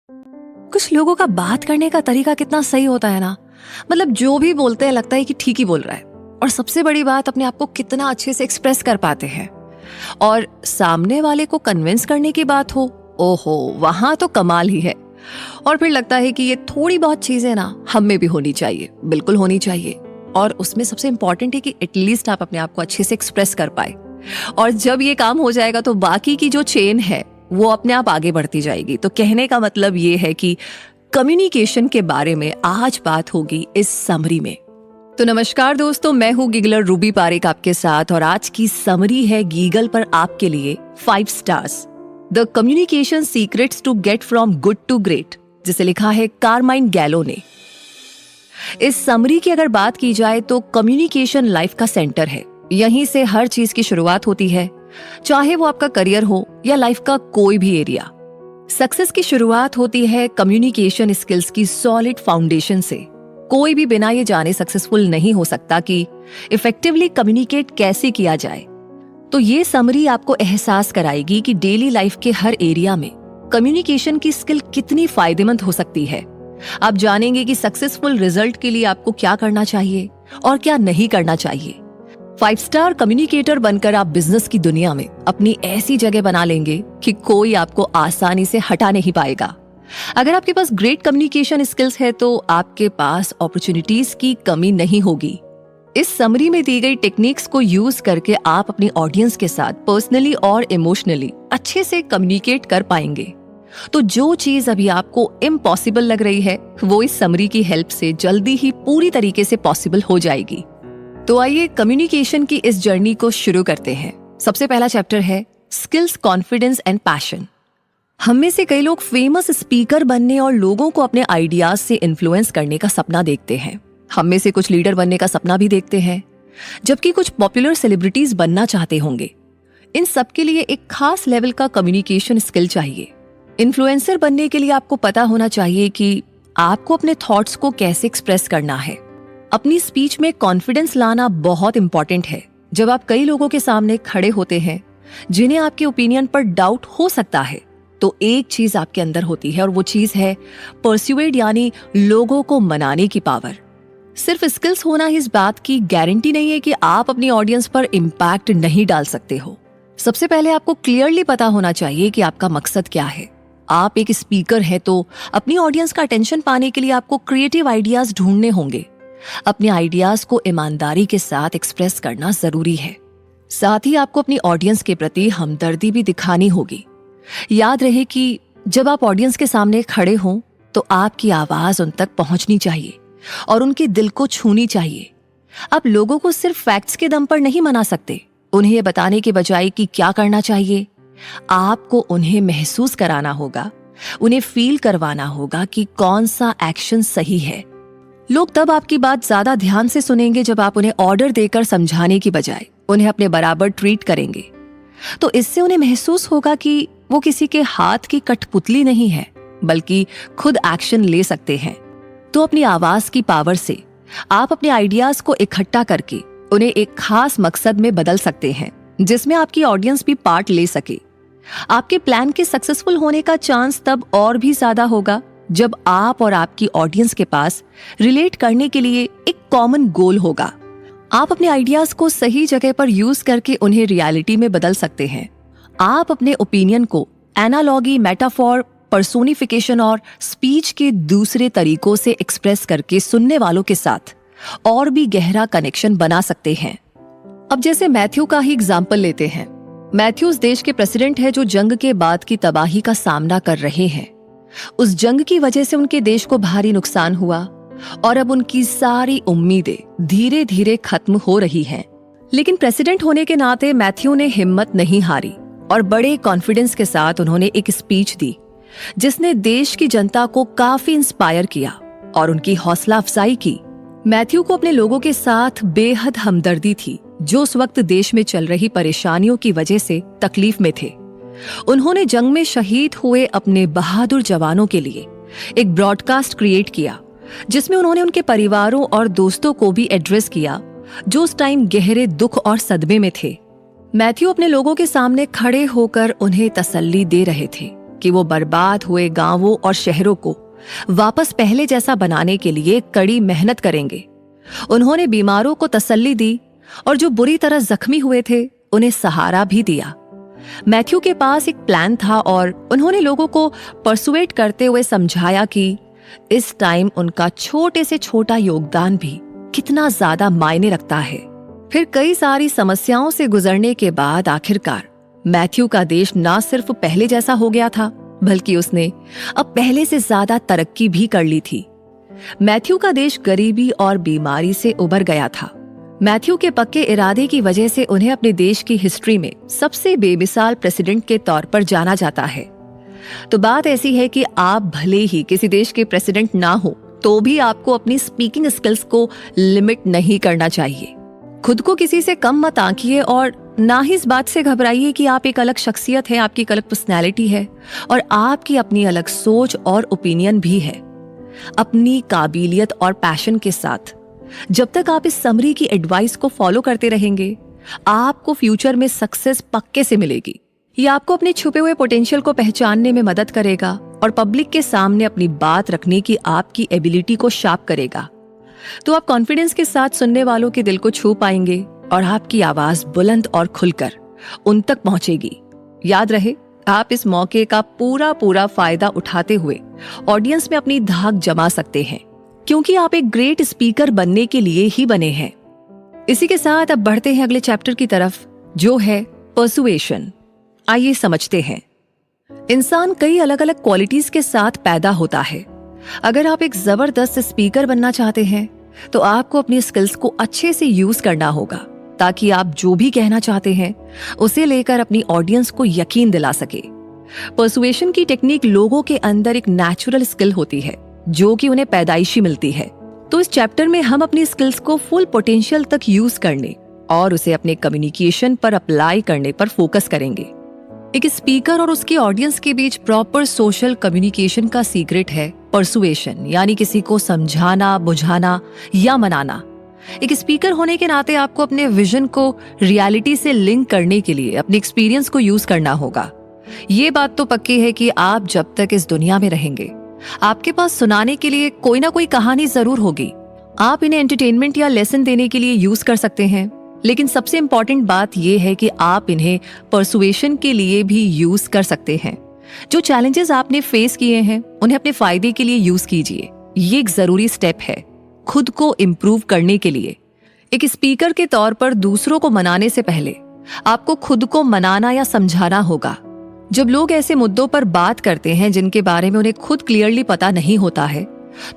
कुछ लोगों का बात करने का तरीका कितना सही होता है ना। मतलब जो भी बोलते हैं लगता है कि ठीक ही बोल रहा है। और सबसे बड़ी बात, अपने आप को कितना अच्छे से एक्सप्रेस कर पाते हैं। और सामने वाले को कन्विंस करने की बात हो, ओहो, वहां तो कमाल ही है। और फिर लगता है कि ये थोड़ी बहुत चीजें ना हम में भी होनी चाहिए, बिल्कुल होनी चाहिए। और उसमें सबसे इंपॉर्टेंट है कि एटलीस्ट आप अपने आप को अच्छे से एक्सप्रेस कर पाए। और जब ये काम हो जाएगा तो बाकी की जो चेन है वो अपने आप आगे बढ़ती जाएगी। तो कहने का मतलब ये है कि कम्युनिकेशन के बारे में आज बात होगी इस समरी में। तो नमस्कार दोस्तों, मैं हूँ गिगलर रूबी पारेख आपके साथ, और आज की समरी है गीगल पर आपके लिए 5 stars, the communication secrets to get from good to great, जिसे लिखा है कारमाइन गैलो ने। इस समरी की अगर बात की जाए तो कम्युनिकेशन लाइफ का सेंटर है। यहीं से हर चीज की शुरुआत होती है, चाहे वो आपका करियर हो या लाइफ का कोई भी एरिया। सक्सेस की शुरुआत होती है कम्युनिकेशन स्किल्स की सॉलिड फाउंडेशन से। कोई भी बिना ये जाने सक्सेसफुल नहीं हो सकता कि इफेक्टिवली कम्युनिकेट कैसे किया जाए। तो ये समरी आपको एहसास कराएगी कि डेली लाइफ के हर एरिया में कम्युनिकेशन की स्किल कितनी फायदेमंद हो सकती है। आप जानेंगे कि सक्सेसफुल रिजल्ट के लिए आपको क्या करना चाहिए और क्या नहीं करना चाहिए। 5 स्टार कम्युनिकेटर बनकर आप बिजनेस की दुनिया में अपनी ऐसी जगह बना लेंगे कि कोई आपको आसानी से हटा नहीं पाएगा। अगर आपके पास ग्रेट कम्युनिकेशन स्किल्स है तो आपके पास अपॉर्चुनिटीज की कमी नहीं होगी। इस समरी में दी गई टेक्निक्स को यूज करके आप अपनी ऑडियंस के साथ पर्सनली और इमोशनली अच्छे से कम्युनिकेट कर पाएंगे। तो जो चीज अभी आपको इम्पॉसिबल लग रही है वो इस समरी की हेल्प से जल्दी ही पूरी तरीके से पॉसिबल हो जाएगी। तो आइए कम्युनिकेशन की इस जर्नी को शुरू करते हैं। सबसे पहला चैप्टर है स्किल्स, कॉन्फिडेंस एंड पैशन। हम में से कई लोग फेमस स्पीकर बनने और लोगों को अपने आइडियाज से इन्फ्लुएंस करने का सपना देखते हैं। हम में से कुछ लीडर बनने का सपना भी देखते हैं, जबकि कुछ पॉपुलर सेलिब्रिटीज बनना चाहते होंगे। इन सब के लिए एक खास लेवल का कम्युनिकेशन स्किल चाहिए। इन्फ्लुएंसर बनने के लिए आपको पता होना चाहिए कि आपको अपने थॉट्स को कैसे एक्सप्रेस करना है। अपनी स्पीच में कॉन्फिडेंस लाना बहुत इंपॉर्टेंट है। जब आप कई लोगों के सामने खड़े होते हैं जिन्हें आपके ओपिनियन पर डाउट हो सकता है, तो एक चीज आपके अंदर होती है और वो चीज है परस्यूएड, यानी लोगों को मनाने की पावर। सिर्फ स्किल्स होना ही इस बात की गारंटी नहीं है कि आप अपनी ऑडियंस पर इम्पैक्ट नहीं डाल सकते हो। सबसे पहले आपको क्लियरली पता होना चाहिए कि आपका मकसद क्या है। आप एक स्पीकर हैं तो अपनी ऑडियंस का अटेंशन पाने के लिए आपको क्रिएटिव आइडियाज ढूंढने होंगे। अपने आइडियाज को ईमानदारी के साथ एक्सप्रेस करना जरूरी है। साथ ही आपको अपनी ऑडियंस के प्रति हमदर्दी भी दिखानी होगी। याद रहे कि जब आप ऑडियंस के सामने खड़े हों तो आपकी आवाज उन तक पहुंचनी चाहिए और उनके दिल को छूनी चाहिए। आप लोगों को सिर्फ फैक्ट्स के दम पर नहीं मना सकते। उन्हें ये बताने के बजाय कि क्या करना चाहिए, आपको उन्हें महसूस कराना होगा, उन्हें फील करवाना होगा कि कौन सा एक्शन सही है। लोग तब आपकी बात ज्यादा ध्यान से सुनेंगे जब आप उन्हें ऑर्डर देकर समझाने की बजाय उन्हें अपने बराबर ट्रीट करेंगे। तो इससे उन्हें महसूस होगा कि वो किसी के हाथ की कठपुतली नहीं है, बल्कि खुद एक्शन ले सकते हैं। तो अपनी आवाज की पावर से आप अपने आइडियाज को इकट्ठा करके उन्हें एक खास मकसद में बदल सकते हैं, जिसमें आपकी ऑडियंस भी पार्ट ले सके। आपके प्लान के सक्सेसफुल होने का चांस तब और भी ज्यादा होगा जब आप और आपकी ऑडियंस के पास रिलेट करने के लिए एक कॉमन गोल होगा। आप अपने आइडियाज को सही जगह पर यूज करके उन्हें रियलिटी में बदल सकते हैं। आप अपने ओपिनियन को एनालॉगी, मेटाफोर, पर्सोनिफिकेशन और स्पीच के दूसरे तरीकों से एक्सप्रेस करके सुनने वालों के साथ और भी गहरा कनेक्शन बना सकते हैं। अब जैसे मैथ्यू का ही एग्जाम्पल लेते हैं। मैथ्यू उस देश के प्रेसिडेंट है जो जंग के बाद की तबाही का सामना कर रहे हैं। उस जंग की वजह से उनके देश को भारी नुकसान हुआ और अब उनकी सारी उम्मीदें धीरे धीरे खत्म हो रही हैं। लेकिन प्रेसिडेंट होने के नाते मैथ्यू ने हिम्मत नहीं हारी और बड़े कॉन्फिडेंस के साथ उन्होंने एक स्पीच दी जिसने देश की जनता को काफी इंस्पायर किया और उनकी हौसला अफजाई की। मैथ्यू को अपने लोगों के साथ बेहद हमदर्दी थी जो उस वक्त देश में चल रही परेशानियों की वजह से तकलीफ में थे। उन्होंने जंग में शहीद हुए अपने बहादुर जवानों के लिए एक ब्रॉडकास्ट क्रिएट किया जिसमें उन्होंने उनके परिवारों और दोस्तों को भी एड्रेस किया जो उस टाइम गहरे दुख और सदमे में थे। मैथ्यू अपने लोगों के सामने खड़े होकर उन्हें तसल्ली दे रहे थे कि वो बर्बाद हुए गांवों और शहरों को वापस पहले जैसा बनाने के लिए कड़ी मेहनत करेंगे। उन्होंने बीमारों को तसल्ली दी और जो बुरी तरह जख्मी हुए थे उन्हें सहारा भी दिया। मैथ्यू के पास एक प्लान था और उन्होंने लोगों को परसुएट करते हुए समझाया कि इस टाइम उनका छोटे से छोटा योगदान भी कितना ज्यादा मायने रखता है। फिर कई सारी समस्याओं से गुजरने के बाद आखिरकार मैथ्यू का देश ना सिर्फ पहले जैसा हो गया था, बल्कि उसने अब पहले से ज्यादा तरक्की भी कर ली थी। मैथ्यू का देश गरीबी और बीमारी से उबर गया था। मैथ्यू के पक्के इरादे की वजह से उन्हें अपने देश की हिस्ट्री में सबसे बेमिसाल प्रेसिडेंट के तौर पर जाना जाता है। तो बात ऐसी है कि आप भले ही किसी देश के प्रेसिडेंट ना हो तो भी आपको अपनी स्पीकिंग स्किल्स को लिमिट नहीं करना चाहिए। खुद को किसी से कम मत आंकिए और ना ही इस बात से घबराइए कि आप एक अलग शख्सियत है, आपकी एक अलग पर्सनैलिटी है और आपकी अपनी अलग सोच और ओपिनियन भी है। अपनी काबिलियत और पैशन के साथ जब तक आप इस समरी की एडवाइस को फॉलो करते रहेंगे, आपको फ्यूचर में सक्सेस पक्के से मिलेगी। ये आपको अपने छुपे हुए पोटेंशियल को पहचानने में मदद करेगा और पब्लिक के सामने अपनी बात रखने की आपकी एबिलिटी को शार्प करेगा। तो आप कॉन्फिडेंस के साथ सुनने वालों के दिल को छू पाएंगे और आपकी आवाज बुलंद और खुलकर उन तक पहुंचेगी। याद रहे, आप इस मौके का पूरा फायदा उठाते हुए ऑडियंस में अपनी धाक जमा सकते हैं, क्योंकि आप एक ग्रेट स्पीकर बनने के लिए ही बने हैं। इसी के साथ अब बढ़ते हैं अगले चैप्टर की तरफ, जो है पर्सुएशन। आइए समझते हैं। इंसान कई अलग अलग क्वालिटीज के साथ पैदा होता है। अगर आप एक जबरदस्त स्पीकर बनना चाहते हैं तो आपको अपनी स्किल्स को अच्छे से यूज करना होगा, ताकि आप जो भी कहना चाहते हैं उसे लेकर अपनी ऑडियंस को यकीन दिला सके। पर्सुएशन की टेक्निक लोगों के अंदर एक नेचुरल स्किल होती है जो कि उन्हें पैदाइशी मिलती है। तो इस चैप्टर में हम अपनी स्किल्स को फुल पोटेंशियल तक यूज करने और उसे अपने कम्युनिकेशन पर अप्लाई करने पर फोकस करेंगे। एक स्पीकर और उसकी ऑडियंस के बीच प्रॉपर सोशल कम्युनिकेशन का सीक्रेट है पर्सुएशन, यानी किसी को समझाना, बुझाना या मनाना। एक स्पीकर होने के नाते आपको अपने विजन को रियलिटी से लिंक करने के लिए अपने एक्सपीरियंस को यूज करना होगा। ये बात तो पक्की है कि आप जब तक इस दुनिया में रहेंगे, आपके पास सुनाने के लिए कोई ना कोई कहानी जरूर होगी। आप इन्हें एंटरटेनमेंट या लेसन देने के लिए यूज कर सकते हैं, लेकिन सबसे इंपॉर्टेंट बात यह है कि आप इन्हें पर्सुएशन के लिए भी यूज कर सकते हैं। जो चैलेंजेस आपने फेस किए हैं उन्हें अपने फायदे के लिए यूज कीजिए। ये एक जरूरी स्टेप है खुद को इम्प्रूव करने के लिए। एक स्पीकर के तौर पर दूसरों को मनाने से पहले आपको खुद को मनाना या समझाना होगा। जब लोग ऐसे मुद्दों पर बात करते हैं जिनके बारे में उन्हें खुद क्लियरली पता नहीं होता है,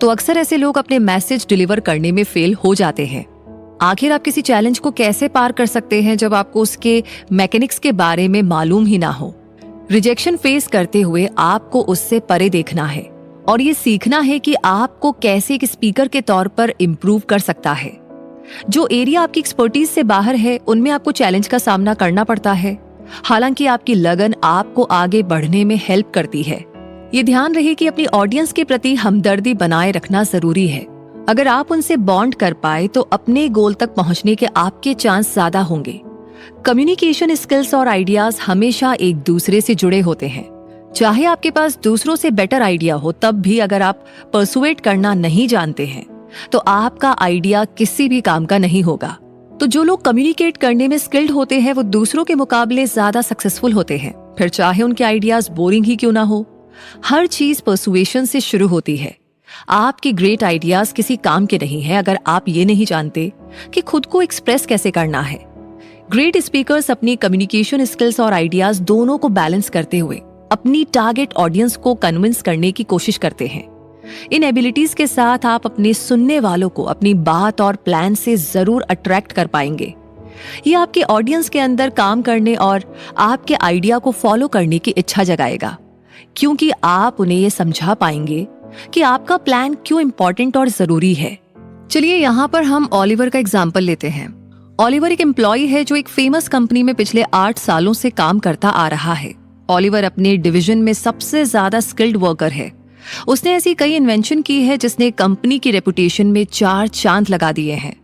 तो अक्सर ऐसे लोग अपने मैसेज डिलीवर करने में फेल हो जाते हैं। आखिर आप किसी चैलेंज को कैसे पार कर सकते हैं जब आपको उसके मैकेनिक्स के बारे में मालूम ही ना हो। रिजेक्शन फेस करते हुए आपको उससे परे देखना है और ये सीखना है कि आपको कैसे एक स्पीकर के तौर पर इम्प्रूव कर सकता है। जो एरिया आपकी एक्सपर्टीज से बाहर है उनमें आपको चैलेंज का सामना करना पड़ता है, हालांकि आपकी लगन आपको आगे बढ़ने में हेल्प करती है। ये ध्यान रहे कि अपनी ऑडियंस के प्रति हमदर्दी बनाए रखना जरूरी है। अगर आप उनसे बॉन्ड कर पाए तो अपने गोल तक पहुंचने के आपके चांस ज्यादा होंगे। कम्युनिकेशन स्किल्स और आइडियाज हमेशा एक दूसरे से जुड़े होते हैं। चाहे आपके पास दूसरों से बेटर आइडिया हो, तब भी अगर आप पर्सुएट करना नहीं जानते हैं तो आपका आइडिया किसी भी काम का नहीं होगा। तो जो लोग कम्युनिकेट करने में स्किल्ड होते हैं वो दूसरों के मुकाबले ज्यादा सक्सेसफुल होते हैं, फिर चाहे उनके आइडियाज बोरिंग ही क्यों ना हो। हर चीज पर्सुएशन से शुरू होती है। आपके ग्रेट आइडियाज किसी काम के नहीं है अगर आप ये नहीं जानते कि खुद को एक्सप्रेस कैसे करना है। ग्रेट स्पीकर्स अपनी कम्युनिकेशन स्किल्स और आइडियाज दोनों को बैलेंस करते हुए अपनी टारगेट ऑडियंस को कन्विंस करने की कोशिश करते हैं। इन एबिलिटीज के साथ आप अपने सुनने वालों को अपनी बात और प्लान से जरूर अट्रैक्ट कर पाएंगे। ये आपके ऑडियंस के अंदर काम करने और आपके आइडिया को फॉलो करने की इच्छा जगाएगा, क्योंकि आप उन्हें ये समझा पाएंगे कि आपका प्लान क्यों इंपॉर्टेंट और जरूरी है। चलिए यहाँ पर हम ओलिवर का एग्जाम्पल लेते हैं। ओलिवर एक एम्प्लॉय है जो एक फेमस कंपनी में पिछले 8 सालों से काम करता आ रहा है। ओलिवर अपने डिवीजन में सबसे ज्यादा स्किल्ड वर्कर है। उसने ऐसी कई इन्वेंशन की है जिसने कंपनी की रेपुटेशन में 4 चांद लगा दिए हैं।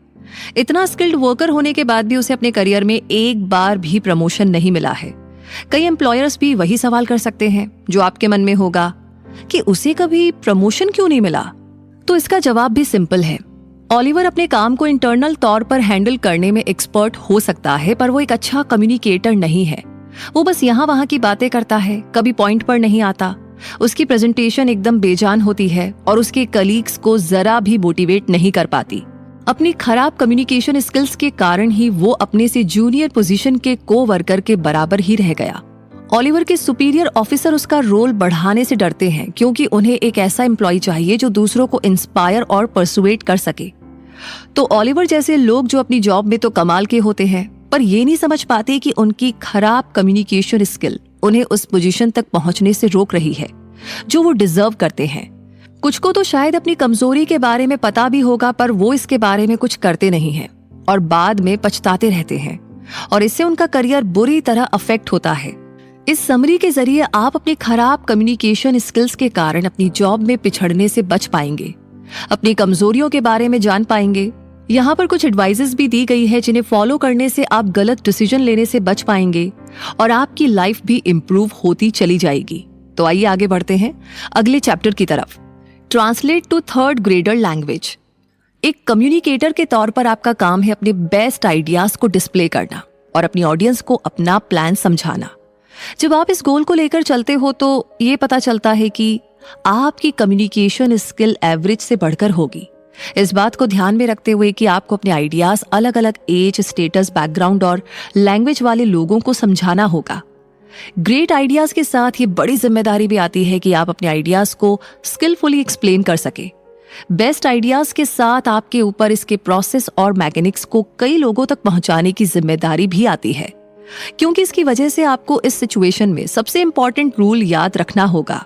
इतना स्किल्ड वर्कर होने के बाद भी उसे अपने करियर में एक बार भी प्रमोशन नहीं मिला है। कई एम्प्लॉयर्स भी वही सवाल कर सकते हैं जो आपके मन में होगा कि उसे कभी प्रमोशन क्यों नहीं मिला। तो इसका जवाब भी सिंपल है। ओलिवर अपने काम को इंटरनल तौर पर हैंडल करने में एक्सपर्ट हो सकता है, पर वो एक अच्छा कम्युनिकेटर नहीं है। वो बस यहाँ वहाँ की बातें करता है, कभी पॉइंट पर नहीं आता। उसकी प्रेजेंटेशन एकदम बेजान होती है और उसके कलीग्स को जरा भी मोटिवेट नहीं कर पाती। अपनी खराब कम्युनिकेशन स्किल्स के कारण ही वो अपने से जूनियर पोजीशन के को-वर्कर के बराबर ही रह गया। ओलिवर के सुपीरियर ऑफिसर उसका रोल बढ़ाने से डरते हैं क्योंकि उन्हें एक ऐसा एम्प्लॉय चाहिए जो दूसरों को इंस्पायर और परसुएट कर सके। तो ओलिवर जैसे लोग जो अपनी जॉब में तो कमाल के होते हैं, पर ये नहीं समझ पाते कि उनकी खराब कम्युनिकेशन स्किल उन्हें उस पोजीशन तक पहुंचने से रोक रही है जो वो डिजर्व करते हैं। कुछ को तो शायद अपनी कमजोरी के बारे में पता भी होगा, पर वो इसके बारे में कुछ करते नहीं हैं और बाद में पछताते रहते हैं और इससे उनका करियर बुरी तरह अफेक्ट होता है। इस समरी के जरिए आप अपनी खराब कम्युनिकेशन स्किल्स के कारण अपनी जॉब में पिछड़ने से बच पाएंगे, अपनी कमजोरियों के बारे में जान पाएंगे। यहाँ पर कुछ एडवाइजेस भी दी गई है जिन्हें फॉलो करने से आप गलत डिसीजन लेने से बच पाएंगे और आपकी लाइफ भी इम्प्रूव होती चली जाएगी। तो आइए आगे बढ़ते हैं अगले चैप्टर की तरफ। Translate to third grader language. एक कम्युनिकेटर के तौर पर आपका काम है अपने बेस्ट आइडियाज को डिस्प्ले करना और अपनी ऑडियंस को अपना प्लान समझाना। जब आप इस गोल को लेकर चलते हो तो ये पता चलता है कि आपकी कम्युनिकेशन स्किल एवरेज से बढ़कर होगी। इस बात को ध्यान में रखते हुए कि आपको अपने आइडियाज अलग अलग एज, स्टेटस, बैकग्राउंड और लैंग्वेज वाले लोगों को समझाना होगा। ग्रेट आइडियाज के साथ ये बड़ी जिम्मेदारी भी आती है कि आप अपने आइडियाज को स्किलफुली एक्सप्लेन कर सके। बेस्ट आइडियाज के साथ आपके ऊपर इसके प्रोसेस और मैकेनिक्स को कई लोगों तक पहुंचाने की जिम्मेदारी भी आती है, क्योंकि इसकी वजह से आपको इस सिचुएशन में सबसे इंपॉर्टेंट रूल याद रखना होगा।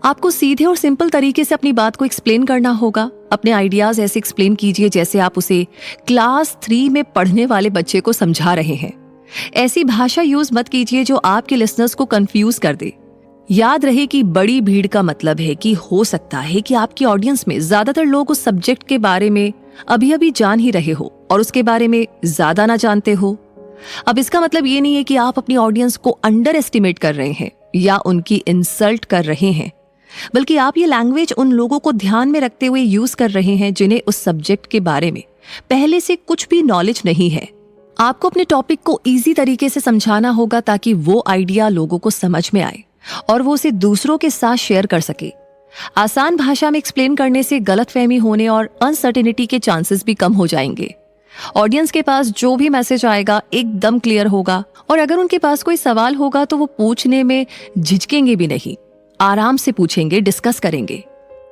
आपको सीधे और सिंपल तरीके से अपनी बात को एक्सप्लेन करना होगा। अपने आइडियाज ऐसे एक्सप्लेन कीजिए जैसे आप उसे क्लास 3 में पढ़ने वाले बच्चे को समझा रहे हैं। ऐसी भाषा यूज मत कीजिए जो आपके लिसनर्स को कंफ्यूज कर दे। याद रहे कि बड़ी भीड़ का मतलब है कि हो सकता है कि आपकी ऑडियंस में ज्यादातर लोग उस सब्जेक्ट के बारे में अभी अभी जान ही रहे हो और उसके बारे में ज्यादा ना जानते हो। अब इसका मतलब ये नहीं है कि आप अपनी ऑडियंस को अंडर एस्टिमेट कर रहे हैं या उनकी इंसल्ट कर रहे हैं, बल्कि आप ये लैंग्वेज उन लोगों को ध्यान में रखते हुए यूज कर रहे हैं जिन्हें उस सब्जेक्ट के बारे में पहले से कुछ भी नॉलेज नहीं है। आपको अपने टॉपिक को इजी तरीके से समझाना होगा ताकि वो आइडिया लोगों को समझ में आए और वो उसे दूसरों के साथ शेयर कर सके। आसान भाषा में एक्सप्लेन करने से गलतफहमी होने और अनसर्टेनिटी के चांसेस भी कम हो जाएंगे। ऑडियंस के पास जो भी मैसेज आएगा एकदम क्लियर होगा और अगर उनके पास कोई सवाल होगा तो वो पूछने में झिझकेंगे भी नहीं, आराम से पूछेंगे, डिस्कस करेंगे।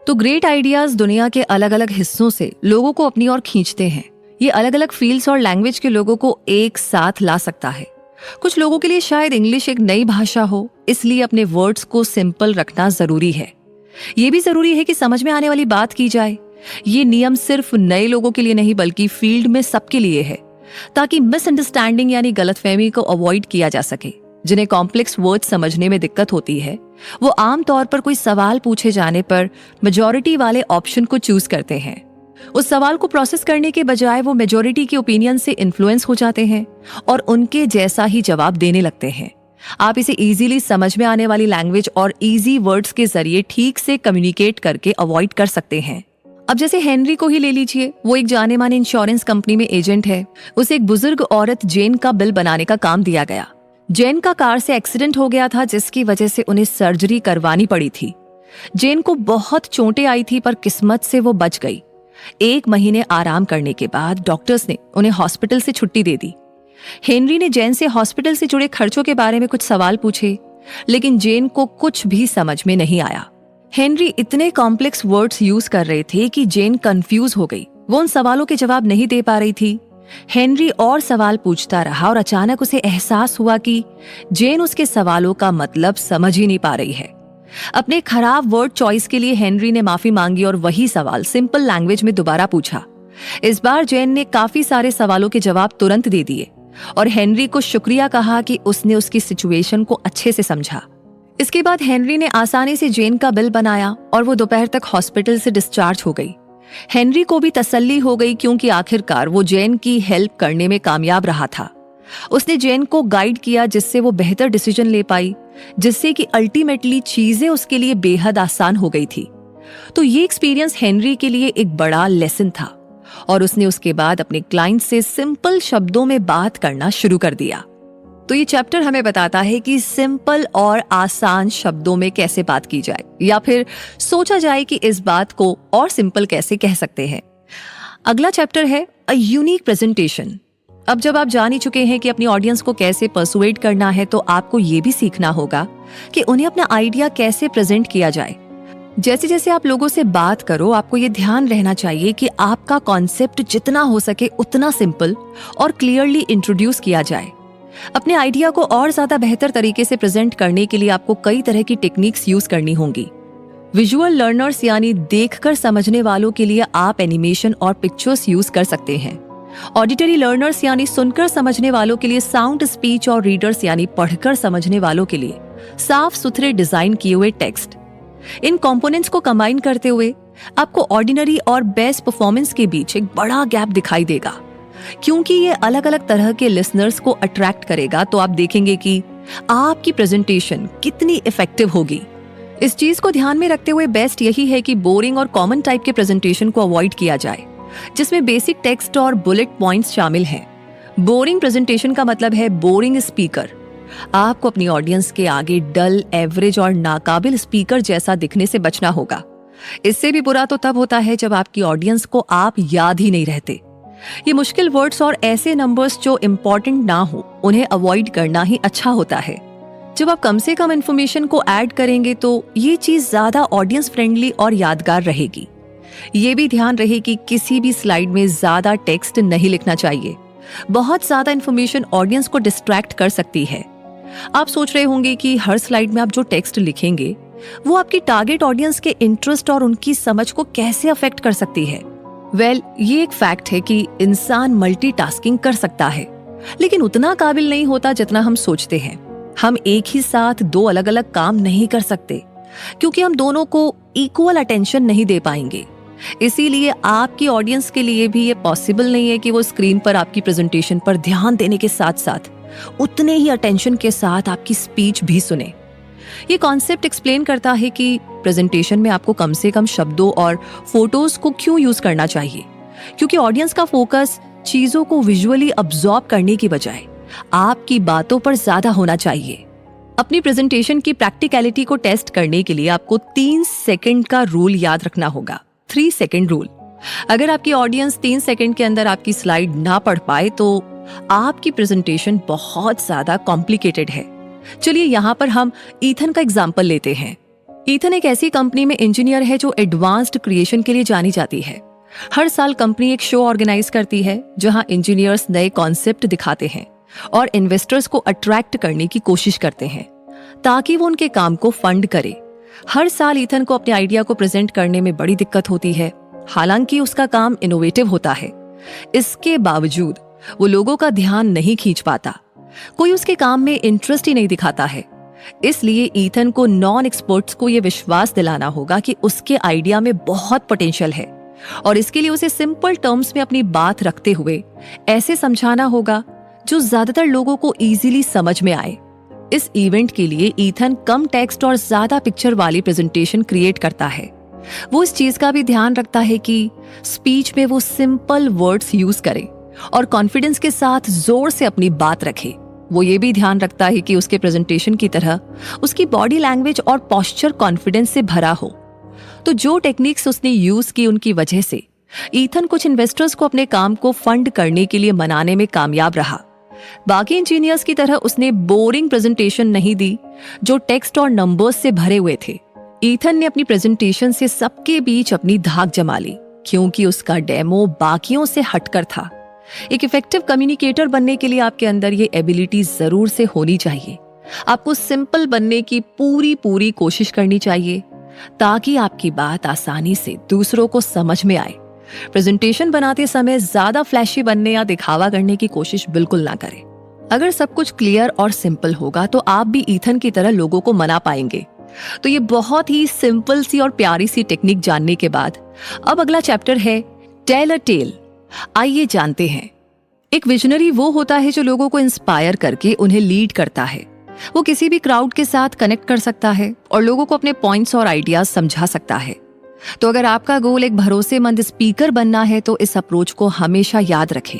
तो ग्रेट आइडियाज दुनिया के अलग अलग हिस्सों से लोगों को अपनी ओर खींचते हैं। ये अलग अलग फील्ड्स और लैंग्वेज के लोगों को एक साथ ला सकता है। कुछ लोगों के लिए शायद इंग्लिश एक नई भाषा हो, इसलिए अपने वर्ड्स को सिंपल रखना जरूरी है। ये भी जरूरी है कि समझ में आने वाली बात की जाए। ये नियम सिर्फ नए लोगों के लिए नहीं बल्कि फील्ड में सबके लिए है, ताकि मिसअंडरस्टैंडिंग यानी गलतफहमी को अवॉइड किया जा सके। जिन्हें कॉम्प्लेक्स वर्ड समझने में दिक्कत होती है वो आमतौर पर कोई सवाल पूछे जाने पर मेजॉरिटी वाले ऑप्शन को चूज करते हैं। उस सवाल को प्रोसेस करने के बजाय वो मेजॉरिटी के ओपिनियन से इन्फ्लुएंस हो जाते हैं और उनके जैसा ही जवाब देने लगते हैं। आप इसे इजीली समझ में आने वाली लैंग्वेज और इजी वर्ड्स के जरिए ठीक से कम्युनिकेट करके अवॉइड कर सकते हैं। अब जैसे हेनरी को ही ले लीजिए, वो एक जाने माने इंश्योरेंस कंपनी में एजेंट है। उसे एक बुजुर्ग औरत जेन का बिल बनाने का काम दिया गया। जेन का कार से एक्सीडेंट हो गया था जिसकी वजह से उन्हें सर्जरी करवानी पड़ी थी। जेन को बहुत चोटें आई थी पर किस्मत से वो बच गई। 1 महीने आराम करने के बाद डॉक्टर्स ने उन्हें हॉस्पिटल से छुट्टी दे दी। हेनरी ने जेन से हॉस्पिटल से जुड़े खर्चों के बारे में कुछ सवाल पूछे, लेकिन जेन को कुछ भी समझ में नहीं आया। हेनरी इतने कॉम्प्लेक्स वर्ड्स यूज कर रहे थे कि जेन कंफ्यूज हो गई। वो उन सवालों के जवाब नहीं दे पा रही थी। हेनरी और सवाल पूछता रहा और अचानक उसे एहसास हुआ कि जेन उसके सवालों का मतलब समझ ही नहीं पा रही है। अपने खराब वर्ड चॉइस के लिए हेनरी ने माफी मांगी और वही सवाल सिंपल लैंग्वेज में दोबारा पूछा। इस बार जेन ने काफी सारे सवालों के जवाब तुरंत दे दिए और हेनरी को शुक्रिया कहा कि उसने उसकी सिचुएशन को अच्छे से समझा। इसके बाद हेनरी ने आसानी से जेन का बिल बनाया और वो दोपहर तक हॉस्पिटल से डिस्चार्ज हो गई। हेनरी को भी तसल्ली हो गई क्योंकि आखिरकार वो जेन की हेल्प करने में कामयाब रहा था। उसने जेन को गाइड किया जिससे वो बेहतर डिसीजन ले पाई, जिससे कि अल्टीमेटली चीजें उसके लिए बेहद आसान हो गई थी। तो ये एक्सपीरियंस हेनरी के लिए एक बड़ा लेसन था और उसने उसके बाद अपने क्लाइंट से सिंपल शब्दों में बात करना शुरू कर दिया। तो ये चैप्टर हमें बताता है कि सिंपल और आसान शब्दों में कैसे बात की जाए, या फिर सोचा जाए कि इस बात को और सिंपल कैसे कह सकते हैं। अगला चैप्टर है अ यूनिक प्रेजेंटेशन। अब जब आप जान ही चुके हैं कि अपनी ऑडियंस को कैसे परसुएड करना है, तो आपको ये भी सीखना होगा कि उन्हें अपना आइडिया कैसे प्रेजेंट किया जाए। जैसे जैसे आप लोगों से बात करो, आपको ये ध्यान रहना चाहिए कि आपका कॉन्सेप्ट जितना हो सके उतना सिंपल और क्लियरली इंट्रोड्यूस किया जाए। अपने आइडिया को और ज्यादा बेहतर तरीके से प्रेजेंट करने के लिए आपको कई तरह की टेक्निक्स यूज करनी होंगी। विजुअल लर्नर्स यानी देखकर समझने वालों के लिए आप एनिमेशन और पिक्चर्स यूज कर सकते हैं। ऑडिटरी लर्नर्स यानी सुनकर समझने वालों के लिए साउंड, स्पीच, और रीडर्स यानी पढ़कर समझने वालों के लिए साफ सुथरे डिजाइन किए हुए टेक्स्ट। इन कंपोनेंट्स को कंबाइन करते हुए आपको ऑर्डिनरी और बेस्ट परफॉर्मेंस के बीच एक बड़ा गैप दिखाई देगा। क्योंकि ये अलग अलग तरह के लिसनर्स को अट्रैक्ट करेगा, तो आप देखेंगे कि आपकी प्रेजेंटेशन कितनी इफेक्टिव होगी। इस चीज को ध्यान में रखते हुए बेस्ट यही है कि बोरिंग और कॉमन टाइप के प्रेजेंटेशन को अवॉइड किया जाए, जिसमें बेसिक टेक्स्ट और बुलेट पॉइंट्स शामिल हैं। बोरिंग प्रेजेंटेशन का मतलब है बोरिंग स्पीकर। आपको अपनी ऑडियंस के आगे डल, एवरेज और नाकाबिल स्पीकर जैसा दिखने से बचना होगा। इससे भी बुरा तो तब होता है जब आपकी ऑडियंस को आप याद ही नहीं रहते। ये मुश्किल वर्ड्स और ऐसे नंबर्स जो इंपॉर्टेंट ना हो, उन्हें अवॉइड करना ही अच्छा होता है। जब आप कम से कम इंफॉर्मेशन को ऐड करेंगे तो ये चीज ज्यादा ऑडियंस फ्रेंडली और यादगार रहेगी। ये भी ध्यान रहे कि किसी भी स्लाइड में ज्यादा टेक्स्ट नहीं लिखना चाहिए। बहुत ज्यादा इंफॉर्मेशन ऑडियंस को डिस्ट्रैक्ट कर सकती है। आप सोच रहे होंगे कि हर स्लाइड में आप जो टेक्स्ट लिखेंगे वो आपकी टारगेट ऑडियंस के इंटरेस्ट और उनकी समझ को कैसे अफेक्ट कर सकती है। ये एक फैक्ट है कि इंसान मल्टीटास्किंग कर सकता है, लेकिन उतना काबिल नहीं होता जितना हम सोचते हैं। हम एक ही साथ दो अलग अलग काम नहीं कर सकते, क्योंकि हम दोनों को इक्वल अटेंशन नहीं दे पाएंगे। इसीलिए आपकी ऑडियंस के लिए भी ये पॉसिबल नहीं है कि वो स्क्रीन पर आपकी प्रेजेंटेशन पर ध्यान देने के साथ साथ उतने ही अटेंशन के साथ आपकी स्पीच भी सुने। ये कॉन्सेप्ट एक्सप्लेन करता है कि प्रेजेंटेशन में आपको कम से कम शब्दों और फोटोज को क्यों यूज करना चाहिए, क्योंकि ऑडियंस का फोकस चीजों को विजुअली अब्सॉर्ब करने की बजाय आपकी बातों पर ज्यादा होना चाहिए। अपनी प्रेजेंटेशन की प्रैक्टिकलिटी को टेस्ट करने के लिए आपको 3 सेकंड का रूल याद रखना होगा, 3 सेकंड रूल। अगर आपकी ऑडियंस 3 सेकंड के अंदर आपकी स्लाइड ना पढ़ पाए तो आपकी प्रेजेंटेशन बहुत ज्यादा कॉम्प्लिकेटेड है। चलिए यहाँ पर हम ईथन का एग्जाम्पल लेते हैं। ईथन एक ऐसी कंपनी में इंजीनियर है जो एडवांस्ड क्रिएशन के लिए जानी जाती है। हर साल कंपनी एक शो ऑर्गेनाइज करती है जहां इंजीनियर्स नए कॉन्सेप्ट दिखाते हैं और इन्वेस्टर्स को अट्रैक्ट करने की कोशिश करते हैं ताकि वो उनके काम को फंड करे। हर साल ईथन को अपने आइडिया को प्रेजेंट करने में बड़ी दिक्कत होती है, हालांकि उसका काम इनोवेटिव होता है। इसके बावजूद वो लोगों का ध्यान नहीं खींच पाता, कोई उसके काम में इंटरेस्ट ही नहीं दिखाता है। इसलिए ईथन को नॉन एक्सपर्ट्स को यह विश्वास दिलाना होगा कि उसके आइडिया में बहुत पोटेंशियल है, और इसके लिए उसे सिंपल टर्म्स में अपनी बात रखते हुए ऐसे समझाना होगा जो ज्यादातर लोगों को इजीली समझ में आए। इस इवेंट के लिए ईथन कम टेक्स्ट और ज्यादा पिक्चर वाली प्रेजेंटेशन क्रिएट करता है। वो इस चीज का भी ध्यान रखता है कि स्पीच में वो सिंपल वर्ड्स यूज करे और कॉन्फिडेंस के साथ जोर से अपनी बात रखे। वो ये भी ध्यान रखता है कि उसके प्रेजेंटेशन की तरह उसकी बॉडी लैंग्वेज और पोस्चर कॉन्फिडेंस से भरा हो। तो जो टेक्निक्स उसने यूज की, उनकी वजह से ईथन कुछ इन्वेस्टर्स को अपने काम को फंड करने के लिए मनाने में कामयाब रहा। बाकी इंजीनियर्स की तरह उसने बोरिंग प्रेजेंटेशन नहीं दी जो टेक्स्ट और नंबर्स से भरे हुए थे। ईथन ने अपनी प्रेजेंटेशन से सबके बीच अपनी धाक जमा ली, क्योंकि उसका डेमो बाकियों से हटकर था। एक इफेक्टिव कम्युनिकेटर बनने के लिए आपके अंदर ये एबिलिटी जरूर से होनी चाहिए। आपको सिंपल बनने की पूरी कोशिश करनी चाहिए ताकि आपकी बात आसानी से दूसरों को समझ में आए। प्रेजेंटेशन बनाते समय ज्यादा फ्लैशी बनने या दिखावा करने की कोशिश बिल्कुल ना करें। अगर सब कुछ क्लियर और सिंपल होगा तो आप भी ईथन की तरह लोगों को मना पाएंगे। तो ये बहुत ही सिंपल सी और प्यारी सी टेक्निक जानने के बाद अब अगला चैप्टर है टेल अ टेल। आइए जानते हैं। एक विजनरी वो होता है जो लोगों को इंस्पायर करके उन्हें लीड करता है। वो किसी भी क्राउड के साथ कनेक्ट कर सकता है और लोगों को अपने पॉइंट्स और आइडियाज समझा सकता है। तो अगर आपका गोल एक भरोसेमंद स्पीकर बनना है तो इस अप्रोच को हमेशा याद रखें।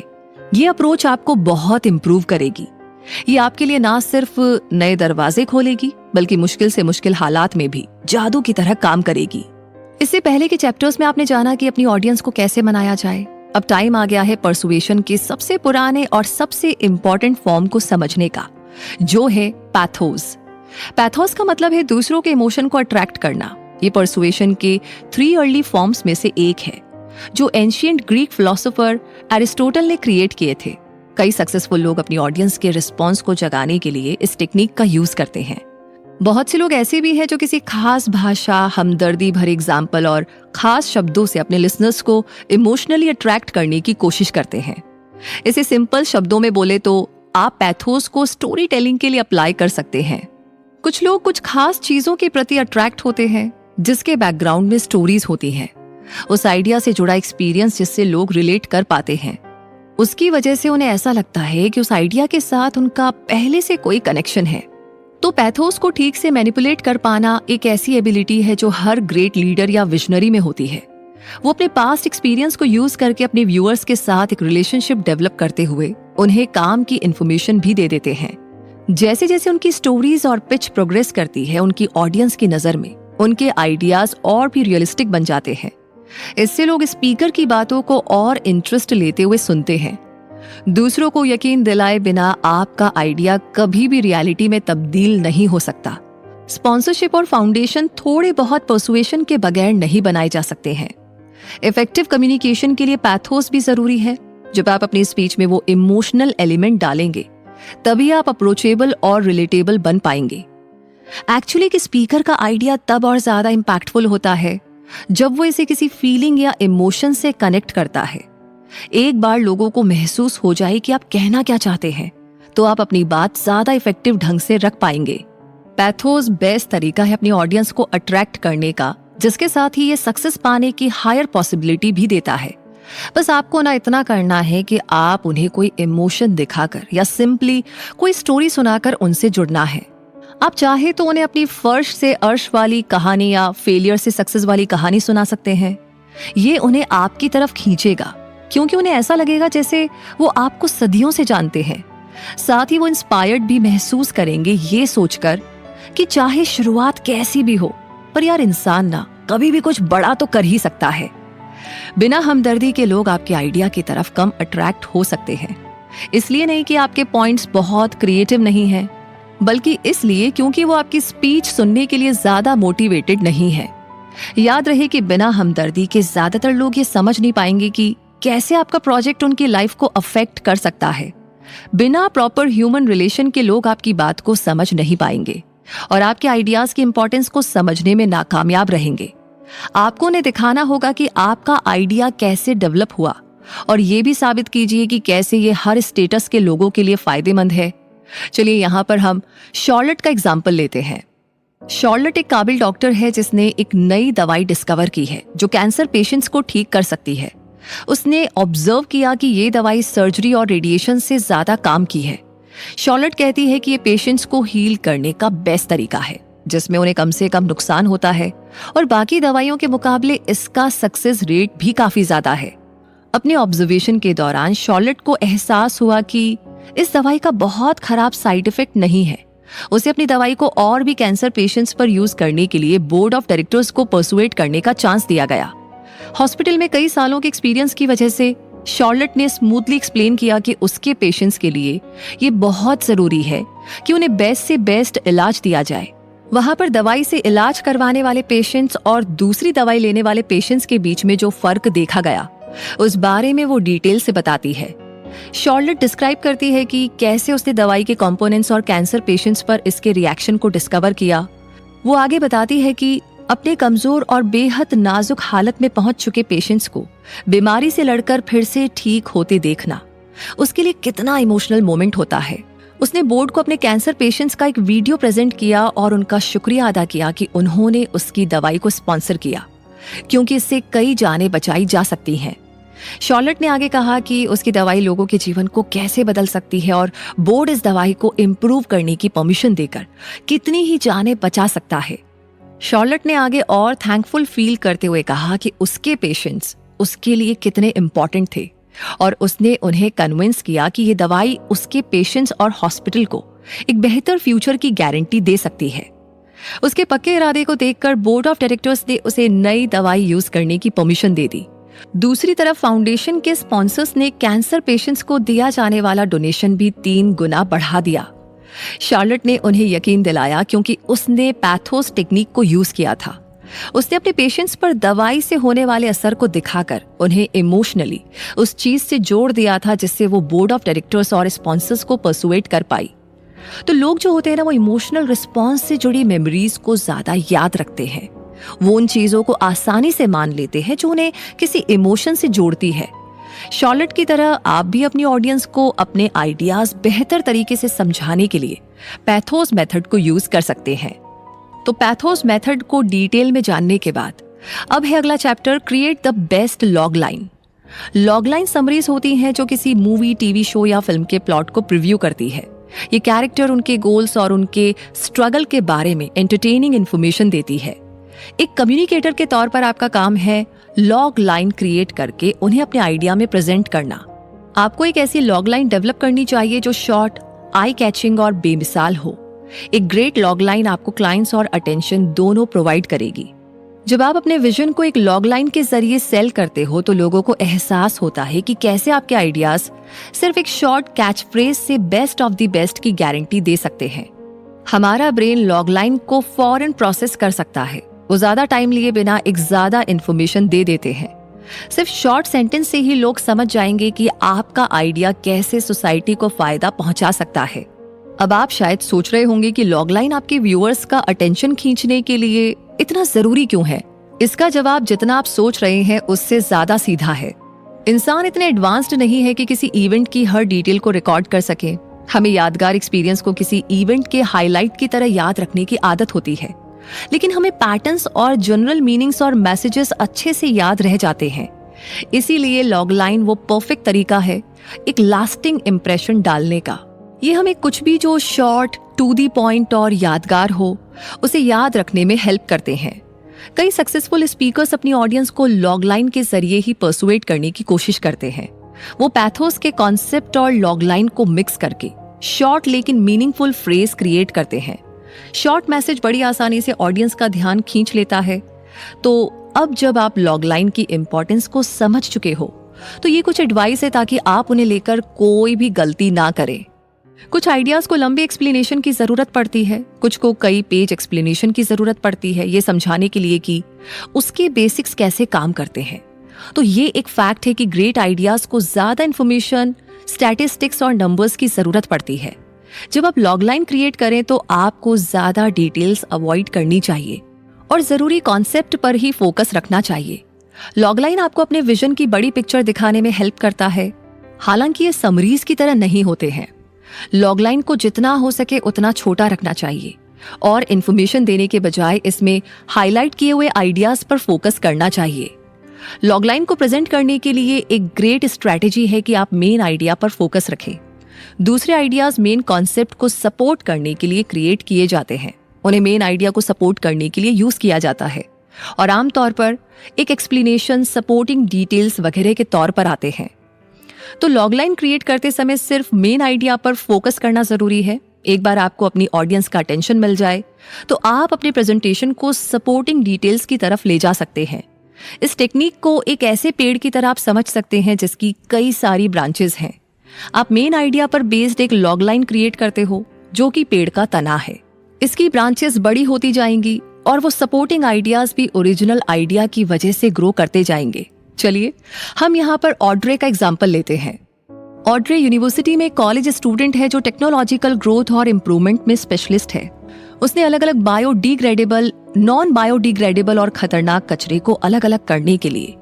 ये अप्रोच आपको बहुत इंप्रूव करेगी। ये आपके लिए ना सिर्फ नए दरवाजे खोलेगी बल्कि मुश्किल से मुश्किल हालात में भी जादू की तरह काम करेगी। इससे पहले के चैप्टर्स में आपने जाना कि अपनी ऑडियंस को कैसे मनाया जाए। अब टाइम आ गया है परसुएशन के सबसे पुराने और सबसे इंपॉर्टेंट फॉर्म को समझने का, जो है पैथोस। पैथोस का मतलब है दूसरों के इमोशन को अट्रैक्ट करना। ये परसुएशन के 3 अर्ली फॉर्म्स में से एक है जो एंशिएंट ग्रीक फिलोसोफर एरिस्टोटल ने क्रिएट किए थे। कई सक्सेसफुल लोग अपनी ऑडियंस के रिस्पॉन्स को जगाने के लिए इस टेक्निक का यूज करते हैं। बहुत से लोग ऐसे भी हैं जो किसी खास भाषा, हमदर्दी भरे एग्जाम्पल और खास शब्दों से अपने लिसनर्स को इमोशनली अट्रैक्ट करने की कोशिश करते हैं। इसे सिंपल शब्दों में बोले तो आप पैथोस को स्टोरी टेलिंग के लिए अप्लाई कर सकते हैं। कुछ लोग कुछ खास चीजों के प्रति अट्रैक्ट होते हैं जिसके बैकग्राउंड में स्टोरीज होती हैं। उस आइडिया से जुड़ा एक्सपीरियंस जिससे लोग रिलेट कर पाते हैं, उसकी वजह से उन्हें ऐसा लगता है कि उस आइडिया के साथ उनका पहले से कोई कनेक्शन है। तो पैथोस को ठीक से मैनिपुलेट कर पाना एक ऐसी एबिलिटी है जो हर ग्रेट लीडर या विजनरी में होती है। वो अपने पास्ट एक्सपीरियंस को यूज करके अपने व्यूअर्स के साथ एक रिलेशनशिप डेवलप करते हुए उन्हें काम की इन्फॉर्मेशन भी दे देते हैं। जैसे जैसे उनकी स्टोरीज और पिच प्रोग्रेस करती है, उनकी ऑडियंस की नजर में उनके आइडियाज और भी रियलिस्टिक बन जाते हैं। इससे लोग स्पीकर की बातों को और इंटरेस्ट लेते हुए सुनते हैं। दूसरों को यकीन दिलाए बिना आपका आइडिया कभी भी रियलिटी में तब्दील नहीं हो सकता। स्पॉन्सरशिप और फाउंडेशन थोड़े बहुत पर्सुएशन के बगैर नहीं बनाए जा सकते हैं। इफेक्टिव कम्युनिकेशन के लिए पैथोस भी जरूरी है। जब आप अपनी स्पीच में वो इमोशनल एलिमेंट डालेंगे तभी आप अप्रोचेबल और रिलेटेबल बन पाएंगे। एक्चुअली कि स्पीकर का आइडिया तब और ज्यादा इम्पैक्टफुल होता है जब वो इसे किसी फीलिंग या इमोशन से कनेक्ट करता है। एक बार लोगों को महसूस हो जाए कि आप कहना क्या चाहते हैं तो आप अपनी बात ज्यादा इफेक्टिव ढंग से रख पाएंगे। पैथोस बेस्ट तरीका है अपनी ऑडियंस को अट्रैक्ट करने का, जिसके साथ ही ये सक्सेस पाने की हायर पॉसिबिलिटी भी देता है। बस आपको ना इतना करना है कि आप उन्हें कोई इमोशन दिखाकर या सिंपली कोई स्टोरी सुनाकर उनसे जुड़ना है। आप चाहे तो उन्हें अपनी फर्श से अर्श वाली कहानी या फेलियर से सक्सेस वाली कहानी सुना सकते हैं। ये उन्हें आपकी तरफ खींचेगा क्योंकि उन्हें ऐसा लगेगा जैसे वो आपको सदियों से जानते हैं। साथ ही वो इंस्पायर्ड भी महसूस करेंगे ये सोचकर कि चाहे शुरुआत कैसी भी हो पर यार इंसान ना कभी भी कुछ बड़ा तो कर ही सकता है। बिना हमदर्दी के लोग आपके आइडिया की तरफ कम अट्रैक्ट हो सकते हैं। इसलिए नहीं कि आपके पॉइंट्स बहुत क्रिएटिव नहीं हैं, बल्कि इसलिए क्योंकि वो आपकी स्पीच सुनने के लिए ज्यादा मोटिवेटेड नहीं है। याद रहे कि बिना हमदर्दी के ज्यादातर लोग ये समझ नहीं पाएंगे कि कैसे आपका प्रोजेक्ट उनकी लाइफ को अफेक्ट कर सकता है। बिना प्रॉपर ह्यूमन रिलेशन के लोग आपकी बात को समझ नहीं पाएंगे और आपके आइडियाज की इंपॉर्टेंस को समझने में नाकामयाब रहेंगे। आपको उन्हें दिखाना होगा कि आपका आइडिया कैसे डेवलप हुआ और ये भी साबित कीजिए कि कैसे ये हर स्टेटस के लोगों के लिए फायदेमंद है। चलिए यहाँ पर हम शॉर्लेट का एग्जाम्पल लेते हैं। शॉर्लेट एक काबिल डॉक्टर है जिसने एक नई दवाई डिस्कवर की है जो कैंसर पेशेंट्स को ठीक कर सकती है। उसने ऑब्जर्व किया कि ये दवाई सर्जरी और रेडिएशन से ज्यादा काम की है। शॉर्लेट कहती है कि ये पेशेंट्स को हील करने का बेस्ट तरीका है जिसमें उन्हें कम से कम नुकसान होता है और बाकी दवाइयों के मुकाबले इसका सक्सेस रेट भी काफी ज्यादा है। अपने ऑब्जर्वेशन के दौरान शॉर्लेट को एहसास हुआ कि इस दवाई का बहुत खराब साइड इफेक्ट नहीं है। उसे अपनी दवाई को और भी कैंसर पेशेंट्स पर यूज करने के लिए बोर्ड ऑफ डायरेक्टर्स को परसुएट करने का चांस दिया गया। हॉस्पिटल में कई सालों के एक्सपीरियंस की वजह से शॉर्लेट ने स्मूथली एक्सप्लेन किया कि उसके पेशेंट्स के लिए ये बहुत जरूरी है कि उन्हें बेस्ट से बेस्ट इलाज दिया जाए। वहां पर दवाई से इलाज करवाने वाले पेशेंट्स और दूसरी दवाई लेने वाले पेशेंट्स के बीच में जो फर्क देखा गया उस बारे में वो डिटेल से बताती है। शॉर्लेट डिस्क्राइब करती है कि कैसे उसने दवाई के कंपोनेंट्स और कैंसर पेशेंट्स पर इसके रिएक्शन को डिस्कवर किया। वो आगे बताती है कि अपने कमजोर और बेहद नाजुक हालत में पहुंच चुके पेशेंट्स को बीमारी से लड़कर फिर से ठीक होते देखना उसके लिए कितना इमोशनल मोमेंट होता है। उसने बोर्ड को अपने कैंसर पेशेंट्स का एक वीडियो प्रेजेंट किया और उनका शुक्रिया अदा किया कि उन्होंने उसकी दवाई को स्पॉन्सर किया क्योंकि इससे कई जानें बचाई जा सकती हैं। शॉर्लेट ने आगे कहा कि उसकी दवाई लोगों के जीवन को कैसे बदल सकती है और बोर्ड इस दवाई को इम्प्रूव करने की परमिशन देकर कितनी ही जानें बचा सकता है। शॉर्लेट ने आगे और थैंकफुल फील करते हुए कहा कि उसके पेशेंट्स उसके लिए कितने इम्पोर्टेंट थे और उसने उन्हें कन्विंस किया कि ये दवाई उसके पेशेंट्स और हॉस्पिटल को एक बेहतर फ्यूचर की गारंटी दे सकती है। उसके पक्के इरादे को देखकर बोर्ड ऑफ डायरेक्टर्स ने उसे नई दवाई यूज करने की परमिशन दे दी। दूसरी तरफ फाउंडेशन के स्पॉन्सर्स ने कैंसर पेशेंट्स को दिया जाने वाला डोनेशन भी 3 गुना बढ़ा दिया। शॉर्लेट ने उन्हें यकीन दिलाया क्योंकि उसने पैथोस टेक्निक को यूज किया था। उसने अपने पेशेंट्स पर दवाई से होने वाले असर को दिखाकर उन्हें इमोशनली उस चीज से जोड़ दिया था जिससे वो बोर्ड ऑफ डायरेक्टर्स और स्पॉन्सर्स को परसुएट कर पाई। तो लोग जो होते हैं ना, वो इमोशनल रिस्पॉन्स से जुड़ी मेमोरीज को ज्यादा याद रखते हैं। वो उन चीजों को आसानी से मान लेते हैं जो उन्हें किसी इमोशन से जोड़ती है। शॉर्लेट की तरह आप भी अपनी ऑडियंस को अपने आइडियाज बेहतर तरीके से समझाने के लिए पैथोस मेथड को यूज कर सकते हैं। तो पैथोस मेथड को डिटेल में जानने के बाद अब है अगला chapter, create the best log line. Log line summaries होती हैं जो किसी मूवी, टीवी शो या फिल्म के प्लॉट को प्रीव्यू करती है। ये कैरेक्टर, उनके गोल्स और उनके स्ट्रगल के बारे में एंटरटेनिंग इंफॉर्मेशन देती है। एक कम्युनिकेटर के तौर पर आपका काम है लॉग लाइन क्रिएट करके उन्हें अपने आइडिया में प्रेजेंट करना। आपको एक ऐसी लॉग लाइन डेवलप करनी चाहिए जो शॉर्ट, आई कैचिंग और बेमिसाल हो। एक ग्रेट लॉग लाइन आपको क्लाइंट्स और अटेंशन दोनों प्रोवाइड करेगी। जब आप अपने विजन को एक लॉग लाइन के जरिए सेल करते हो तो लोगों को एहसास होता है कि कैसे आपके आइडियाज सिर्फ एक शॉर्ट कैच फ्रेज से बेस्ट ऑफ द बेस्ट की गारंटी दे सकते हैं। हमारा ब्रेन लॉग लाइन को फौरन प्रोसेस कर सकता है। वो ज्यादा टाइम लिए बिना एक ज्यादा इंफॉर्मेशन दे देते हैं। सिर्फ शॉर्ट सेंटेंस से ही लोग समझ जाएंगे कि आपका आइडिया कैसे सोसाइटी को फायदा पहुंचा सकता है। अब आप शायद सोच रहे होंगे कि लॉग लाइन आपके व्यूअर्स का अटेंशन खींचने के लिए इतना जरूरी क्यों है। इसका जवाब जितना आप सोच रहे हैं उससे ज्यादा सीधा है। इंसान इतने एडवांस्ड नहीं है कि किसी इवेंट की हर डिटेल को रिकॉर्ड कर सके। हमें यादगार एक्सपीरियंस को किसी इवेंट के हाईलाइट की तरह याद रखने की आदत होती है, लेकिन हमें पैटर्न्स और जनरल मीनिंग्स और मैसेजेस अच्छे से याद रह जाते हैं। इसीलिए लॉग लाइन वो परफेक्ट तरीका है एक लास्टिंग इंप्रेशन डालने का। ये हमें कुछ भी जो शॉर्ट, टू दी पॉइंट और यादगार हो उसे याद रखने में हेल्प करते हैं। कई सक्सेसफुल स्पीकर्स अपनी ऑडियंस को लॉग लाइन के जरिए ही परसुएट करने की कोशिश करते हैं। वो पैथोस के कॉन्सेप्ट और लॉग लाइन को मिक्स करके शॉर्ट लेकिन मीनिंगफुल फ्रेज क्रिएट करते हैं। शॉर्ट मैसेज बड़ी आसानी से ऑडियंस का ध्यान खींच लेता है। तो अब जब आप लॉग लाइन की इंपॉर्टेंस को समझ चुके हो तो ये कुछ एडवाइस है ताकि आप उन्हें लेकर कोई भी गलती ना करें। कुछ आइडियाज को लंबे एक्सप्लेनेशन की जरूरत पड़ती है, कुछ को कई पेज एक्सप्लेनेशन की जरूरत पड़ती है ये समझाने के लिए कि उसके बेसिक्स कैसे काम करते हैं। तो ये एक फैक्ट है कि ग्रेट आइडियाज को ज्यादा इंफॉर्मेशन, स्टैटिस्टिक्स और नंबर्स की जरूरत पड़ती है। जब आप लॉग लाइन क्रिएट करें तो आपको ज्यादा डिटेल्स अवॉइड करनी चाहिए और जरूरी कॉन्सेप्ट पर ही फोकस रखना चाहिए। लॉग लाइन आपको अपने विजन की बड़ी पिक्चर दिखाने में हेल्प करता है। हालांकि ये समरीज की तरह नहीं होते हैं। लॉग लाइन को जितना हो सके उतना छोटा रखना चाहिए और इंफॉर्मेशन देने के बजाय इसमें हाईलाइट किए हुए आइडियाज पर फोकस करना चाहिए। लॉग लाइन को प्रेजेंट करने के लिए एक ग्रेट स्ट्रैटेजी है कि आप मेन आइडिया पर फोकस रखें। दूसरे आइडियाज मेन कॉन्सेप्ट को सपोर्ट करने के लिए क्रिएट किए जाते हैं। उन्हें मेन आइडिया को सपोर्ट करने के लिए यूज किया जाता है और आमतौर पर एक एक्सप्लेनेशन, सपोर्टिंग डिटेल्स वगैरह के तौर पर आते हैं। तो लॉग लाइन क्रिएट करते समय सिर्फ मेन आइडिया पर फोकस करना जरूरी है। एक बार आपको अपनी ऑडियंस का अटेंशन मिल जाए तो आप अपने प्रेजेंटेशन को सपोर्टिंग डिटेल्स की तरफ ले जा सकते हैं। इस टेक्निक को एक ऐसे पेड़ की तरह आप समझ सकते हैं जिसकी कई सारी ब्रांचेस हैं। आप मेन आइडिया पर बेस्ड एक लॉग लाइन क्रिएट करते हो जो कि पेड़ का तना है। इसकी ब्रांचेस बड़ी होती जाएंगी और वो सपोर्टिंग आइडियाज भी ओरिजिनल आइडिया की वजह से ग्रो करते जाएंगे। चलिए हम यहाँ पर ऑड्रे का एग्जाम्पल लेते हैं। ऑड्रे यूनिवर्सिटी में कॉलेज स्टूडेंट है जो टेक्नोलॉजिकल ग्रोथ और इम्प्रूवमेंट में स्पेशलिस्ट है। उसने अलग अलग बायोडिग्रेडेबल, नॉन बायोडिग्रेडेबल और खतरनाक कचरे को अलग अलग करने के लिए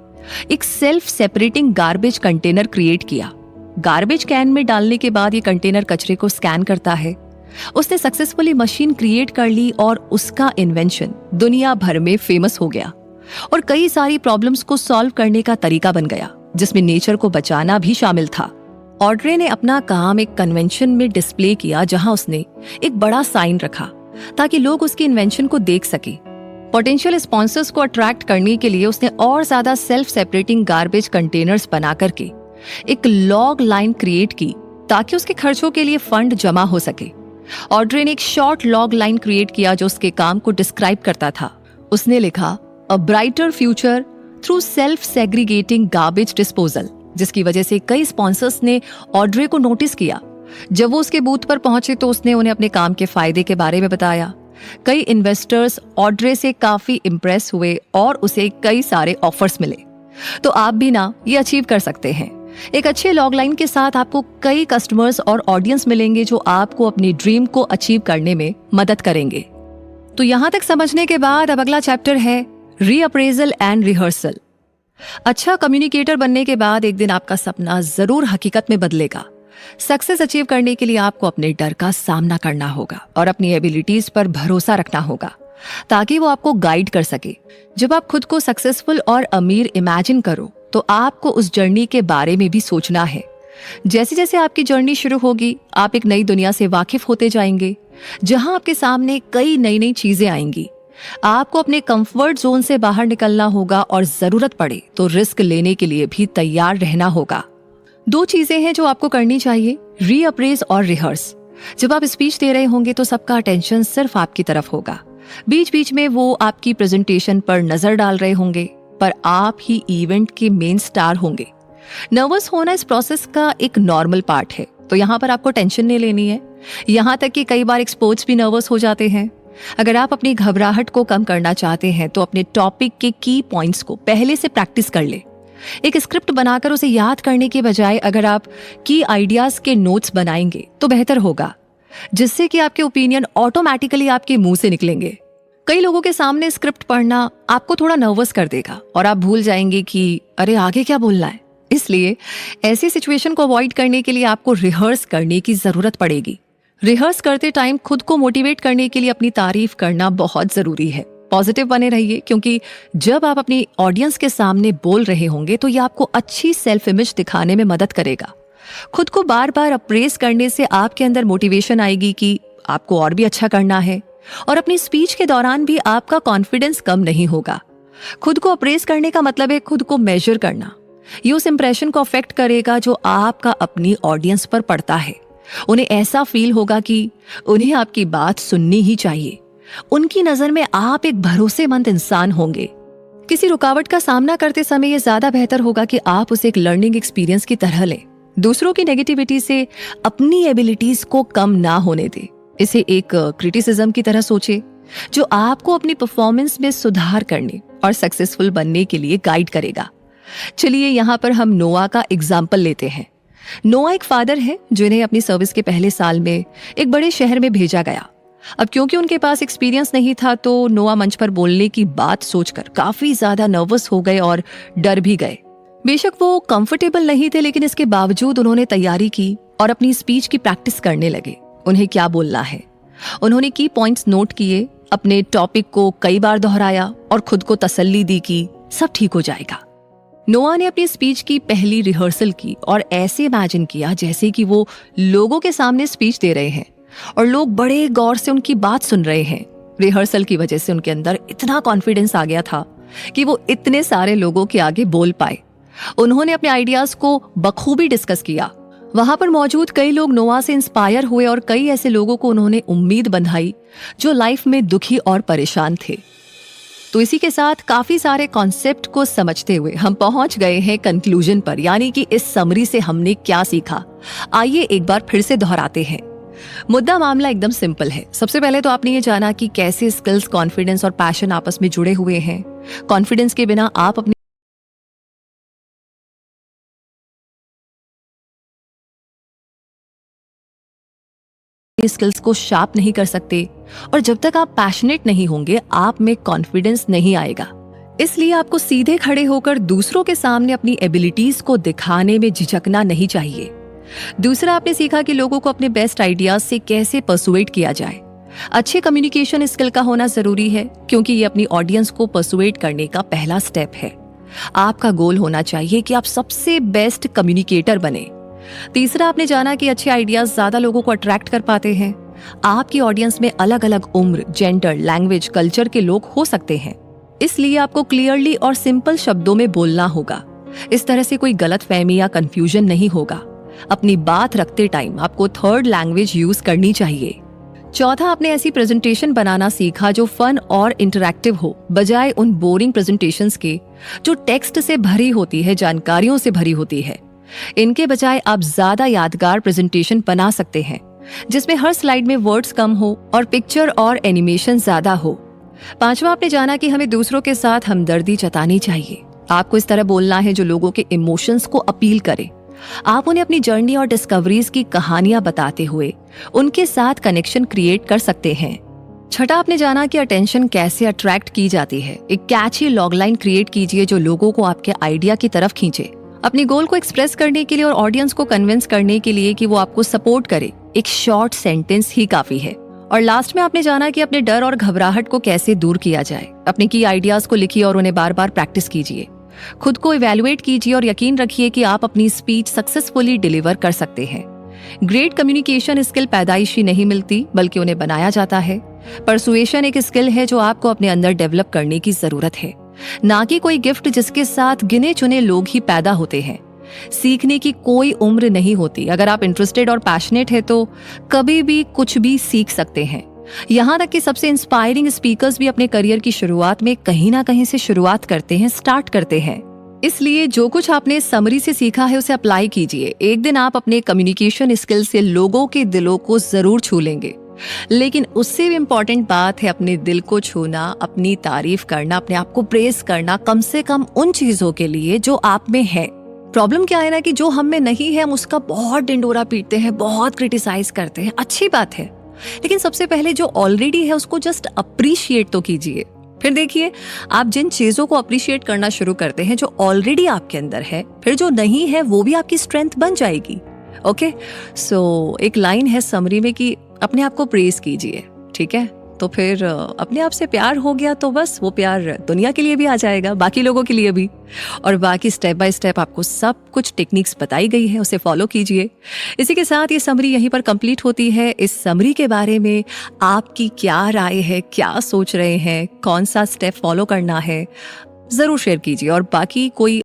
एक self separating garbage container create किया। गार्बेज कैन में डालने के बाद ये कंटेनर कचरे को स्कैन करता है। उसने सक्सेसफुली मशीन क्रिएट कर ली और उसका इन्वेंशन दुनिया भर में फेमस हो गया और कई सारी प्रॉब्लम्स को सॉल्व करने का तरीका बन गया। जिसमें नेचर को बचाना भी शामिल था। ऑड्रे ने अपना काम एक कन्वेंशन में डिस्प्ले किया जहां उसने एक बड़ा साइन रखा ताकि लोग उसकी इन्वेंशन को देख सके। पोटेंशियल स्पॉन्सर्स को अट्रैक्ट करने के लिए उसने और ज्यादा सेल्फ सेपरेटिंग गार्बेज कंटेनर्स बना करके एक लॉग लाइन क्रिएट की ताकि उसके खर्चों के लिए फंड जमा हो सके। ऑड्रे ने एक शॉर्ट लॉग लाइन क्रिएट किया जो उसके काम को डिस्क्राइब करता था। उसने लिखा, अ brighter future through self segregating garbage disposal, जिसकी वजह से कई स्पॉन्सर्स ने ऑड्रे को नोटिस किया। जब वो उसके बूथ पर पहुंचे तो उसने उन्हें अपने काम के फायदे के बारे में बताया। कई इन्वेस्टर्स ऑड्रे से काफी इंप्रेस हुए और उसे कई सारे ऑफर्स मिले। तो आप भी ना ये अचीव कर सकते हैं। एक अच्छे लॉग लाइन के साथ आपको कई कस्टमर्स और ऑडियंस मिलेंगे जो आपको अपनी ड्रीम को अचीव करने में मदद करेंगे। तो यहां तक समझने के बाद अब अगला चैप्टर है रीअप्रेजल एंड रिहर्सल। अच्छा कम्युनिकेटर बनने के बाद एक दिन आपका सपना जरूर हकीकत में बदलेगा। सक्सेस अचीव करने के लिए आपको अपने डर का सामना करना होगा और अपनी एबिलिटीज पर भरोसा रखना होगा ताकि वो आपको गाइड कर सके। जब आप खुद को सक्सेसफुल और अमीर इमेजिन करो तो आपको उस जर्नी के बारे में भी सोचना है। जैसे जैसे आपकी जर्नी शुरू होगी आप एक नई दुनिया से वाकिफ होते जाएंगे जहां आपके सामने कई नई नई चीजें आएंगी। आपको अपने कंफर्ट जोन से बाहर निकलना होगा और जरूरत पड़े तो रिस्क लेने के लिए भी तैयार रहना होगा। 2 चीजें हैं जो आपको करनी चाहिए, रीअप्रेज और रिहर्स। जब आप स्पीच दे रहे होंगे तो सबका अटेंशन सिर्फ आपकी तरफ होगा। बीच बीच में वो आपकी प्रेजेंटेशन पर नजर डाल रहे होंगे पर आप ही इवेंट के मेन स्टार होंगे। नर्वस होना इस प्रोसेस का एक नॉर्मल पार्ट है, तो यहाँ पर आपको टेंशन नहीं लेनी है। यहाँ तक कि कई बार एक्सपर्ट्स भी नर्वस हो जाते हैं। अगर आप अपनी घबराहट को कम करना चाहते हैं तो अपने टॉपिक के की पॉइंट्स को पहले से प्रैक्टिस कर ले। एक स्क्रिप्ट बनाकर उसे याद करने के बजाय अगर आप की आइडियाज के नोट्स बनाएंगे तो बेहतर होगा, जिससे कि आपके ओपिनियन ऑटोमेटिकली आपके मुंह से निकलेंगे। कई लोगों के सामने स्क्रिप्ट पढ़ना आपको थोड़ा नर्वस कर देगा और आप भूल जाएंगे कि अरे आगे क्या बोलना है। इसलिए ऐसी सिचुएशन को अवॉइड करने के लिए आपको रिहर्स करने की जरूरत पड़ेगी। रिहर्स करते टाइम खुद को मोटिवेट करने के लिए अपनी तारीफ करना बहुत जरूरी है। पॉजिटिव बने रहिए क्योंकि जब आप अपनी ऑडियंस के सामने बोल रहे होंगे तो ये आपको अच्छी सेल्फ इमेज दिखाने में मदद करेगा। खुद को बार बार अप्रेज करने से आपके अंदर मोटिवेशन आएगी कि आपको और भी अच्छा करना है और अपनी स्पीच के दौरान भी आपका कॉन्फिडेंस कम नहीं होगा। खुद को अप्रेज करने का मतलब है खुद को मेजर करना। ये उस इंप्रेशन को अफेक्ट करेगा जो आपका अपनी ऑडियंस पर पड़ता है। उन्हें ऐसा फील होगा कि उन्हें आपकी बात सुननी ही चाहिए। उनकी नजर में आप एक भरोसेमंद इंसान होंगे। किसी रुकावट का सामना करते समय यह ज्यादा बेहतर होगा कि आप उसे एक लर्निंग एक्सपीरियंस की तरह लें। दूसरों की नेगेटिविटी से अपनी एबिलिटीज को कम ना होने दें। इसे एक क्रिटिसिज्म की तरह सोचे जो आपको अपनी परफॉर्मेंस में सुधार करने और सक्सेसफुल बनने के लिए गाइड करेगा। चलिए यहाँ पर हम नोआ का एग्जाम्पल लेते हैं। नोआ एक फादर है जिन्हें अपनी सर्विस के पहले साल में एक बड़े शहर में भेजा गया। अब क्योंकि उनके पास एक्सपीरियंस नहीं था तो नोआ मंच पर बोलने की बात सोचकर काफी ज्यादा नर्वस हो गए और डर भी गए। बेशक वो कंफर्टेबल नहीं थे लेकिन इसके बावजूद उन्होंने तैयारी की और अपनी स्पीच की प्रैक्टिस करने लगे। उन्हें क्या बोलना है, उन्होंने की पॉइंट्स नोट किए, अपने टॉपिक को कई बार दोहराया और खुद को तसल्ली दी कि सब ठीक हो जाएगा। नोआ ने अपनी स्पीच की पहली रिहर्सल की और ऐसे इमेजिन किया जैसे कि वो लोगों के सामने स्पीच दे रहे हैं और लोग बड़े गौर से उनकी बात सुन रहे हैं। रिहर्सल की वजह से उनके अंदर इतना कॉन्फिडेंस आ गया था कि वो इतने सारे लोगों के आगे बोल पाए। उन्होंने अपने आइडियाज को बखूबी डिस्कस किया। वहां पर मौजूद कई लोग नोआ से इंस्पायर हुए और कई ऐसे लोगों को उन्होंने उम्मीद बंधाई जो लाइफ में दुखी और परेशान थे। तो इसी के साथ काफी सारे कॉन्सेप्ट को समझते हुए हम पहुंच गए हैं कंक्लूजन पर, यानी कि इस समरी से हमने क्या सीखा। आइए एक बार फिर से दोहराते हैं। मुद्दा मामला एकदम सिंपल है। सबसे पहले तो आपने ये जाना कि कैसे स्किल्स, कॉन्फिडेंस और पैशन आपस में जुड़े हुए हैं। कॉन्फिडेंस के बिना आप अपनी स्किल्स को शार्प नहीं कर सकते और जब तक आप पैशनेट नहीं होंगे आप में कॉन्फिडेंस नहीं आएगा। इसलिए आपको सीधे खड़े होकर दूसरों के सामने अपनी एबिलिटीज को दिखाने में झिझकना नहीं चाहिए। दूसरा, आपने सीखा कि लोगों को अपने बेस्ट आइडियाज से कैसे पर्सुएट किया जाए। अच्छे कम्युनिकेशन स्किल का होना जरूरी है क्योंकि ये अपनी ऑडियंस को पर्सुएट करने का पहला स्टेप है। आपका गोल होना चाहिए कि आप सबसे बेस्ट कम्युनिकेटर बने। तीसरा, आपने जाना कि अच्छे आइडियाज ज्यादा लोगों को अट्रैक्ट कर पाते हैं। आपकी ऑडियंस में अलग अलग उम्र, जेंडर, लैंग्वेज, कल्चर के लोग हो सकते हैं, इसलिए आपको क्लियरली और सिंपल शब्दों में बोलना होगा। इस तरह से कोई गलतफहमी या कंफ्यूजन नहीं होगा। अपनी बात रखते टाइम आपको थर्ड लैंग्वेज यूज करनी चाहिए। चौथा, आपने ऐसी प्रेजेंटेशन बनाना सीखा जो फन और इंटरैक्टिव हो, बजाय उन बोरिंग प्रेजेंटेशंस के जो टेक्स्ट से भरी होती है, जानकारियों से भरी होती है। इनके बजाय आप ज्यादा यादगार प्रेजेंटेशन बना सकते हैं जिसमें हर स्लाइड में वर्ड्स कम हो और पिक्चर और एनिमेशन ज्यादा हो। पांचवा, आपने जाना कि हमें दूसरों के साथ हमदर्दी जतानी चाहिए। आपको इस तरह बोलना है जो लोगों के इमोशंस को अपील करे। आप उन्हें अपनी जर्नी और डिस्कवरीज की कहानियां बताते हुए उनके साथ कनेक्शन क्रिएट कर सकते हैं। छठा, आपने जाना कि अटेंशन कैसे अट्रैक्ट की जाती है। एक कैची लॉगलाइन क्रिएट कीजिए जो लोगों को आपके आइडिया की तरफ खींचे। अपनी गोल को एक्सप्रेस करने के लिए और ऑडियंस को कन्विंस करने के लिए कि वो आपको सपोर्ट करे, एक शॉर्ट सेंटेंस ही काफी है। और लास्ट में आपने जाना कि अपने डर और घबराहट को कैसे दूर किया जाए। अपने की आइडियाज को लिखिए और उन्हें बार बार प्रैक्टिस कीजिए। खुद को इवैल्यूएट कीजिए और यकीन रखिए कि आप अपनी स्पीच सक्सेसफुली डिलीवर कर सकते हैं। ग्रेट कम्युनिकेशन स्किल पैदाइशी नहीं मिलती, बल्कि उन्हें बनाया जाता है। परसुएशन एक स्किल है जो आपको अपने अंदर डेवलप करने की जरूरत है, ना कि कोई गिफ्ट जिसके साथ गिने चुने लोग ही पैदा होते हैं। सीखने की कोई उम्र नहीं होती। अगर आप इंटरेस्टेड और पैशनेट है तो कभी भी कुछ भी सीख सकते हैं। यहाँ तक कि सबसे इंस्पायरिंग स्पीकर्स भी अपने करियर की शुरुआत में कहीं ना कहीं से शुरुआत करते हैं, स्टार्ट करते हैं। इसलिए जो कुछ आपने समरी से सीखा है उसे अप्लाई कीजिए। एक दिन आप अपने कम्युनिकेशन स्किल से लोगों के दिलों को जरूर छू लेंगे। लेकिन उससे भी इम्पोर्टेंट बात है अपने दिल को छूना, अपनी तारीफ करना, अपने आप को प्रेज करना, कम से कम उन चीजों के लिए जो आप में है। प्रॉब्लम क्या है ना कि जो हम में नहीं है हम उसका बहुत डिंडोरा पीटते हैं, बहुत क्रिटिसाइज करते हैं। अच्छी बात है, लेकिन सबसे पहले जो ऑलरेडी है उसको जस्ट अप्रिशिएट तो कीजिए। फिर देखिए, आप जिन चीजों को अप्रिशिएट करना शुरू करते हैं जो ऑलरेडी आपके अंदर है, फिर जो नहीं है वो भी आपकी स्ट्रेंथ बन जाएगी। ओके, सो एक लाइन है समरी में कि अपने आप को प्रेज कीजिए। ठीक है, तो फिर अपने आप से प्यार हो गया तो बस वो प्यार दुनिया के लिए भी आ जाएगा, बाकी लोगों के लिए भी। और बाकी स्टेप बाय स्टेप आपको सब कुछ टेक्निक्स बताई गई है, उसे फॉलो कीजिए। इसी के साथ ये समरी यहीं पर कंप्लीट होती है। इस समरी के बारे में आपकी क्या राय है, क्या सोच रहे हैं, कौन सा स्टेप फॉलो करना है, जरूर शेयर कीजिए। और बाकी कोई